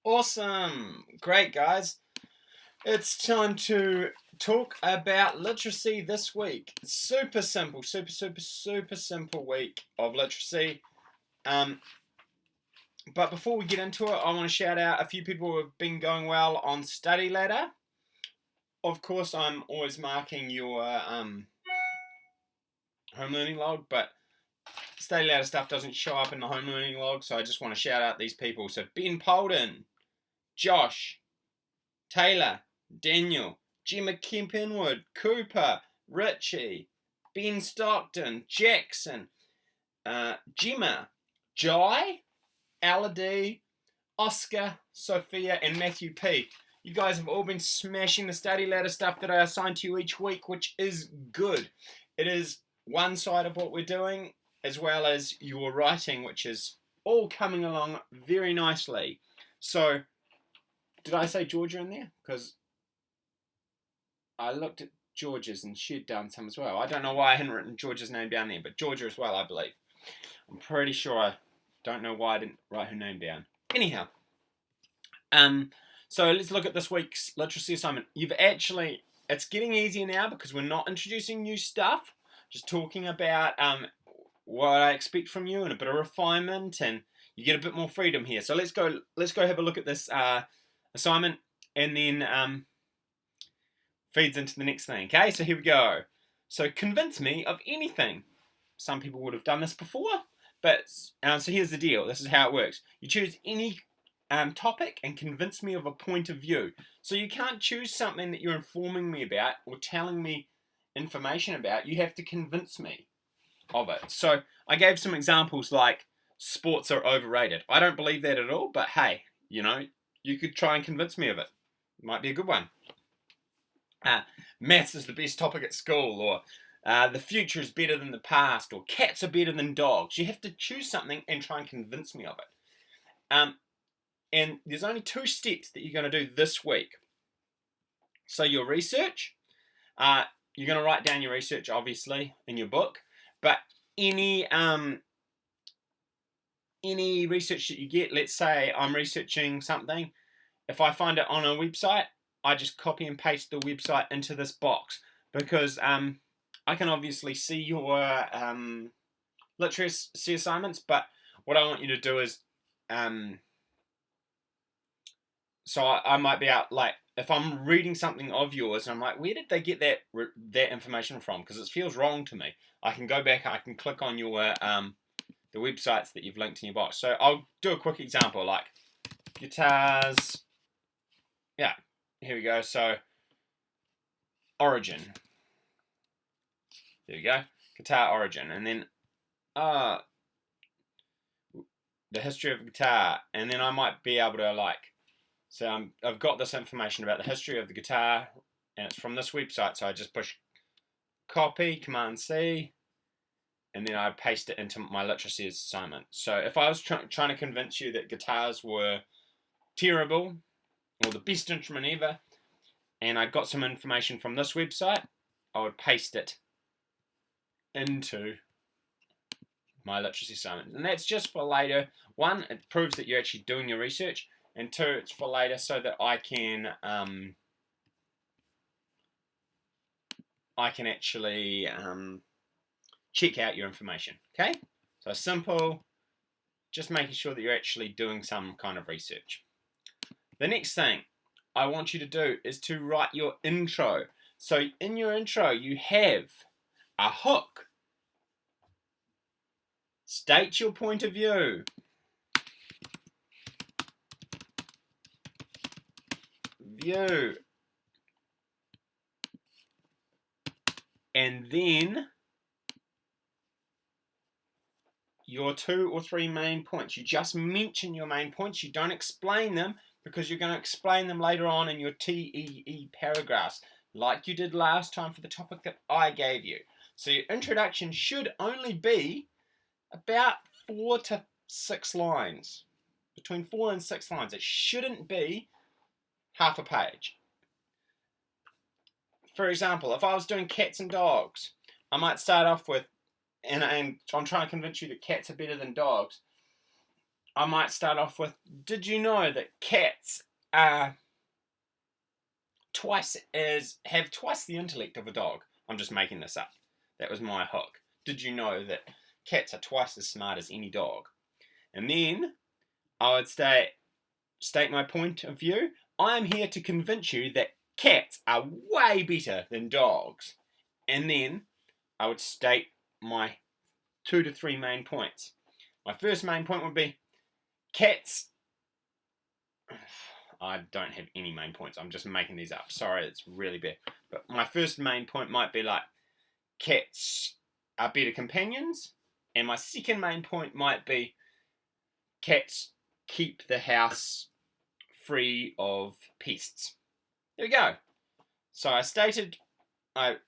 Awesome. Great, guys. It's time to talk about literacy this week. Super simple, super simple week of literacy. But before we get into it, I want to shout out a few people who have been going well on Study Ladder. Of course, I'm always marking your home learning log, but Study Ladder stuff doesn't show up in the home learning log, so I just want to shout out these people. So Ben Polden, Josh, Taylor, Daniel, Gemma Kempinwood, Cooper, Richie, Ben Stockton, Jackson, Gemma, Jai, Aladee, Oscar, Sophia, and Matthew P. You guys have all been smashing the Study Ladder stuff that I assign to you each week, which is good. It is one side of what we're doing, as well as your writing, which is all coming along very nicely. So, did I say Georgia in there? Because I looked at Georgia's and she'd done some as well. I don't know why I hadn't written Georgia's name down there, but Georgia as well, I believe. I'm pretty sure. I don't know why I didn't write her name down. Anyhow, so let's look at this week's literacy assignment. It's getting easier now because we're not introducing new stuff, just talking about what I expect from you and a bit of refinement, and you get a bit more freedom here. So let's go have a look at this assignment, and then feeds into the next thing. Okay, so here we go. So convince me of anything. Some people would have done this before, but so here's the deal. This is how it works. You choose any topic and convince me of a point of view. So you can't choose something that you're informing me about or telling me information about. You have to convince me of it. So I gave some examples like sports are overrated. I don't believe that at all, but hey, you could try and convince me of it. It might be a good one. Maths is the best topic at school, or the future is better than the past, or cats are better than dogs. You have to choose something and try and convince me of it. And there's only 2 steps that you're going to do this week. So your research, you're going to write down your research, obviously, in your book. But any research that you get, let's say I'm researching something, if I find it on a website, I just copy and paste the website into this box, because I can obviously see your literacy assignments, but what I want you to do is, so I might be out, like, if I'm reading something of yours, and I'm like, where did they get that information from? Because it feels wrong to me. I can go back, I can click on your the websites that you've linked in your box. So I'll do a quick example, like guitars. Yeah, here we go. So origin. There we go. Guitar origin, and then the history of guitar, and then I might be able to so I've got this information about the history of the guitar, and it's from this website, so I just push copy, Command C, and then I paste it into my literacy assignment. So if I was trying to convince you that guitars were terrible, or the best instrument ever, and I got some information from this website, I would paste it into my literacy assignment. And that's just for later. 1, it proves that you're actually doing your research, and 2, it's for later so that I can actually check out your information. Okay? So simple, just making sure that you're actually doing some kind of research. The next thing I want you to do is to write your intro. So in your intro, you have a hook. State your point of view. And then your 2 or 3 main points. You just mention your main points. You don't explain them, because you're going to explain them later on in your TEE paragraphs, like you did last time for the topic that I gave you. So your introduction should only be about 4 to 6 lines. Between 4 and 6 lines. It shouldn't be half a page. For example, if I was doing cats and dogs, I might start off with, and I'm trying to convince you that cats are better than dogs. I might start off with, did you know that cats are have twice the intellect of a dog? I'm just making this up. That was my hook. Did you know that cats are twice as smart as any dog? And then I would state my point of view. I am here to convince you that cats are way better than dogs. And then I would state my 2 to 3 main points. My first main point would be cats. I don't have any main points. I'm just making these up. Sorry, it's really bad. But my first main point might be like cats are better companions. And my second main point might be cats keep the house free of pests. There we go. So I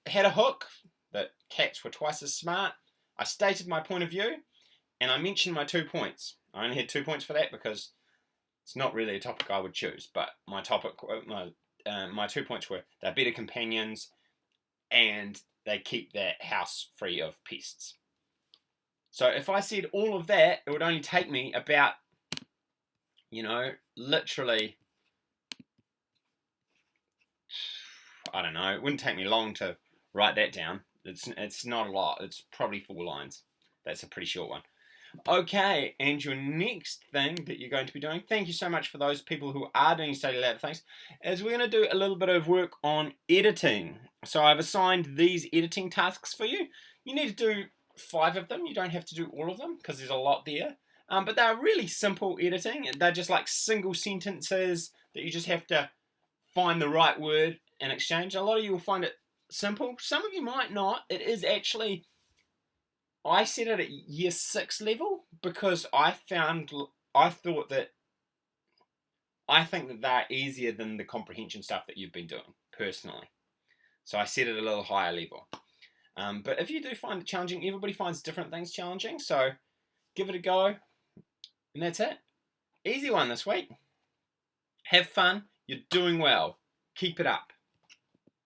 had a hook that cats were twice as smart. I stated my point of view, and I mentioned my 2 points. I only had 2 points for that because it's not really a topic I would choose. But my 2 points were they're better companions, and they keep their house free of pests. So if I said all of that, it would only take me about, literally, I don't know, it wouldn't take me long to write that down. It's not a lot. It's probably 4 lines. That's a pretty short one. Okay, and your next thing that you're going to be doing, thank you so much for those people who are doing Study Lab things, is we're going to do a little bit of work on editing. So I've assigned these editing tasks for you. You need to do 5 of them. You don't have to do all of them because there's a lot there. But they're really simple editing. They're just like single sentences that you just have to find the right word and exchange. A lot of you will find it simple. Some of you might not. It is actually, I set it at year 6 level because I think that they're easier than the comprehension stuff that you've been doing, personally. So I set it a little higher level. But if you do find it challenging, everybody finds different things challenging, so give it a go. And that's it. Easy one this week. Have fun. You're doing well. Keep it up.